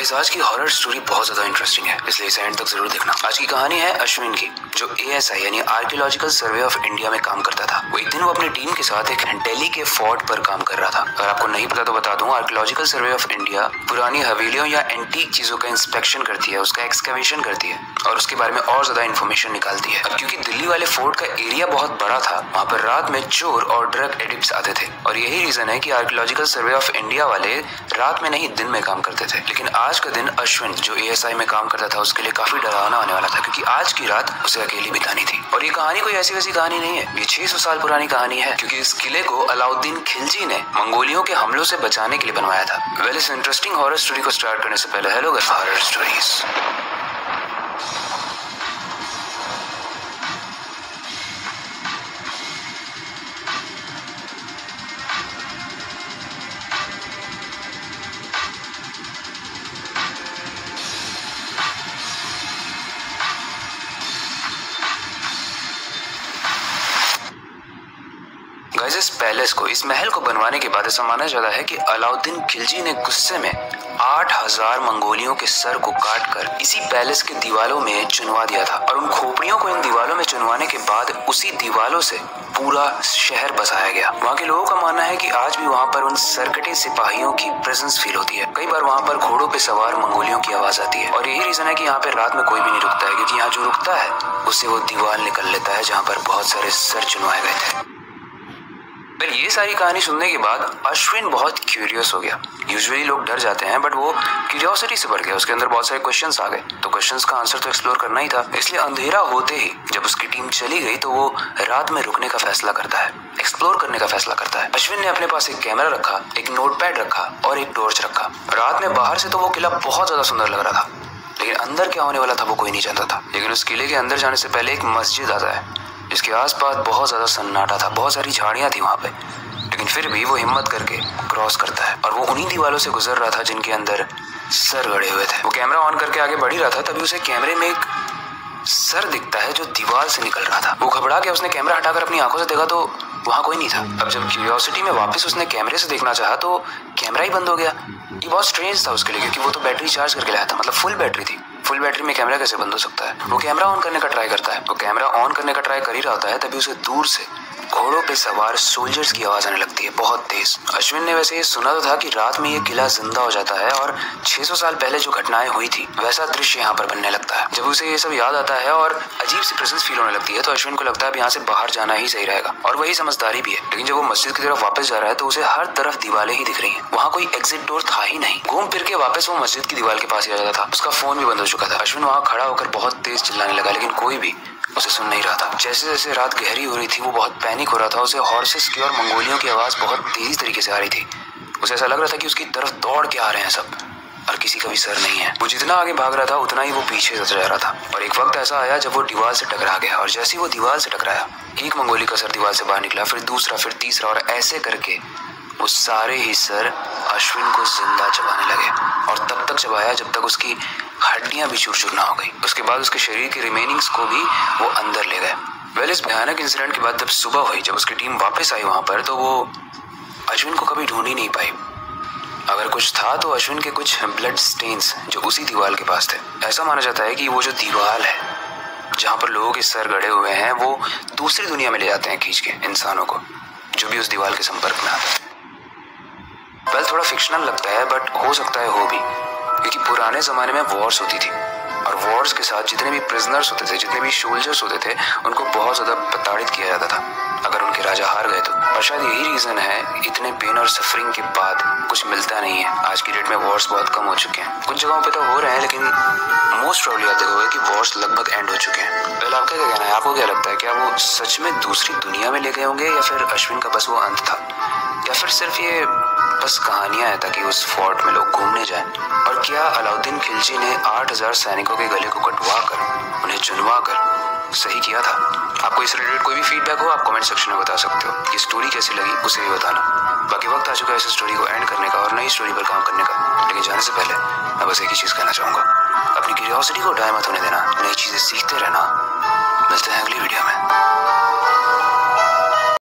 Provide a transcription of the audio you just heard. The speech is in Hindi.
गाइस आज की हॉरर स्टोरी बहुत ज्यादा इंटरेस्टिंग है, इसलिए इसे एंड तक जरूर देखना। आज की कहानी है अश्विन की, जो ASI यानी आर्कियोलॉजिकल सर्वे ऑफ इंडिया में काम करता था। एक दिन वो अपनी टीम के साथ एक दिल्ली के फोर्ट पर काम कर रहा था। अगर आपको नहीं पता तो बता दूं, आर्कियोलॉजिकल सर्वे ऑफ इंडिया पुरानी हवेलियों या एंटीक चीजों का इंस्पेक्शन करती है, उसका एक्सकवेशन करती है और उसके बारे में और ज्यादा इन्फॉर्मेशन निकालती है। अब क्योंकि दिल्ली वाले फोर्ट का एरिया बहुत बड़ा था, वहाँ पर रात में चोर और ड्रग एडिक्ट्स आते थे और यही रीजन है कि आर्कियोलॉजिकल सर्वे ऑफ इंडिया वाले रात में नहीं दिन में काम करते थे। लेकिन आज का दिन अश्विन जो ASI में काम करता था उसके लिए काफी डरावना होने वाला था, क्योंकि आज की रात उसे अकेली बितानी थी। और ये कहानी कोई ऐसी वैसी कहानी नहीं है, ये 600 साल पुरानी कहानी है, क्योंकि इस किले को अलाउद्दीन खिलजी ने मंगोलियों के हमलों से बचाने के लिए बनवाया था। वेल, इस इंटरेस्टिंग हॉरर स्टोरी को स्टार्ट करने से पहले hello guys, horror stories. Guys इस पैलेस को, इस महल को बनवाने के बाद ऐसा माना जाता है कि अलाउद्दीन खिलजी ने गुस्से में 8000 मंगोलियों के सर को काटकर इसी पैलेस के दीवालों में चुनवा दिया था और उन खोपड़ियों को इन दीवालों में चुनवाने के बाद उसी दीवालों से पूरा शहर बसाया गया। वहाँ के लोगों का मानना है कि आज भी वहाँ पर उन सरकटे सिपाहियों की प्रेजेंस फील होती है। कई बार वहाँ पर घोड़ों पे सवार मंगोलियों की आवाज आती है और यही रीजन है कि यहाँ पे रात में कोई भी नहीं रुकता है, क्योंकि यहाँ जो रुकता है उससे वो दीवार निकल लेता है जहाँ पर बहुत सारे सर चुनवाए गए थे। ये सारी कहानी सुनने के बाद अश्विन बहुत क्यूरियस हो गया। यूजुअली लोग डर जाते हैं, बट वो क्यूरियोसिटी से बढ़ गया। उसके अंदर बहुत सारे क्वेश्चंस आ गए, तो क्वेश्चंस का आंसर तो एक्सप्लोर करना ही था। इसलिए अंधेरा होते ही जब उसकी टीम चली गई तो वो रात में रुकने का फैसला करता है, एक्सप्लोर करने का फैसला करता है। अश्विन ने अपने पास एक कैमरा रखा, एक नोटपैड रखा और एक टॉर्च रखा। रात में बाहर से तो वो किला बहुत ज्यादा सुंदर लग रहा था, लेकिन अंदर क्या होने वाला था वो कोई नहीं जानता था। लेकिन उस किले के अंदर जाने से पहले एक मस्जिद आता है, जिसके आसपास बहुत ज्यादा सन्नाटा था, बहुत सारी झाड़ियां थी वहां पे। लेकिन फिर भी वो हिम्मत करके क्रॉस करता है और वो उन्हीं दीवालों से गुजर रहा था जिनके अंदर सर गड़े हुए थे। वो कैमरा ऑन करके आगे बढ़ ही रहा था, तभी उसे कैमरे में एक सर दिखता है जो दीवार से निकल रहा था। वो घबरा के उसने कैमरा हटाकर अपनी आंखों से देखा तो वहाँ कोई नहीं था। अब जब क्यूरियोसिटी में वापस उसने कैमरे से देखना चाहा तो कैमरा ही बंद हो गया। ये बहुत स्ट्रेंज था उसके लिए, क्योंकि वो तो बैटरी चार्ज करके लाया था, मतलब फुल बैटरी थी। फुल बैटरी में कैमरा कैसे बंद हो सकता है? वो कैमरा ऑन करने का ट्राई करता है। वो कैमरा ऑन करने का ट्राई कर ही रहा होता है, तभी उसे दूर से घोड़ों पे सवार सोल्जर्स की आवाज आने लगती है, बहुत तेज। अश्विन ने वैसे ये सुना तो था कि रात में ये किला जिंदा हो जाता है और 600 साल पहले जो घटनाएं हुई थी वैसा दृश्य यहाँ पर बनने लगता है। जब उसे ये सब याद आता है और अजीब सी प्रेजेंस फील होने लगती है, तो अश्विन को लगता है अब यहाँ से बाहर जाना ही सही रहेगा, और वही समझदारी भी है। लेकिन जब वो मस्जिद की तरफ वापस जा रहा है तो उसे हर तरफ दीवारें ही दिख रही है, वहाँ कोई एग्जिट डोर था ही नहीं। घूम फिर के वापस वो मस्जिद की दीवार के पास ही आ जाता था। उसका फोन भी बंद हो चुका था। अश्विन वहाँ खड़ा होकर बहुत तेज चिल्लाने लगा, लेकिन कोई भी उसे सुन नहीं रहा था। जैसे जैसे रात गहरी हो रही थी वो बहुत पैनिक हो रहा था। उसे हॉर्सेस की और मंगोलियों की आवाज बहुत तेजी तरीके से आ रही थी। उसे ऐसा लग रहा था कि उसकी तरफ दौड़ के आ रहे हैं सब, और किसी का भी सर नहीं है। वो जितना आगे भाग रहा था उतना ही वो पीछे जा रहा था। और एक वक्त ऐसा आया जब वो दीवार से टकरा गया, और जैसे ही वो दीवार से टकराया एक मंगोली का सर दीवार से बाहर निकला, फिर दूसरा, फिर तीसरा, और ऐसे करके वो सारे ही सर अश्विन को जिंदा चबाने लगे। और तब तक चबाया जब तक उसकी हड्डियां भी चूर चूर ना हो गई। उसके बाद उसके शरीर के रिमेनिंग्स को भी वो अंदर ले गए। वेल, इस भयानक इंसिडेंट के बाद जब सुबह हुई, जब उसकी टीम वापस आई वहां पर, तो वो अश्विन को कभी ढूंढ ही नहीं पाई। अगर कुछ था तो अश्विन के कुछ ब्लड स्टेन्स जो उसी दीवार के पास थे। ऐसा माना जाता है कि वो जो दीवार है जहाँ पर लोगों के सर गड़े हुए हैं, वो दूसरी दुनिया में ले जाते हैं खींच के इंसानों को, जो भी उस दीवार के संपर्क में आते हैं। वेल, थोड़ा फिक्शनल लगता है, बट हो सकता है हो भी, क्योंकि पुराने जमाने में वॉर्स होती थी और वॉर्स के साथ जितने भी प्रिजनर्स होते थे, जितने भी सोल्जर्स होते थे, उनको बहुत ज्यादा प्रताड़ित किया जाता था अगर उनके राजा हार गए तो। और शायद यही रीजन है इतने पेन और सफरिंग के बाद कुछ मिलता नहीं है। आज की डेट में वॉर्स बहुत कम हो चुके हैं, कुछ जगहों पे तो हो रहे हैं, लेकिन मोस्ट प्रॉब्ली आप देखोगे कि वॉर्स लगभग एंड हो चुके हैं। वेल, आपका क्या कहना है? आपको क्या लगता है, क्या वो सच में दूसरी दुनिया में ले गए होंगे, या फिर अश्विन का बस वो अंत था, या फिर सिर्फ ये बस कहानियां हैं ताकि उस फोर्ट में लोग घूमने जाएं? और क्या अलाउद्दीन खिलजी ने 8000 सैनिकों के गले को कटवा कर, उन्हें चुनवा कर सही किया था? आपको इस रिलेटेड कोई भी फीडबैक हो आप कमेंट सेक्शन में बता सकते हो। ये स्टोरी कैसी लगी उसे भी बताना। बाकी वक्त आ चुका है इस स्टोरी को एंड करने का और नई स्टोरी पर काम करने का, लेकिन जाने से पहले मैं बस एक ही चीज कहना चाहूंगा, अपनी क्यूरियोसिटी को डाय मत होने देना, नई चीजें सीखते रहना। मिलते हैं अगली वीडियो में।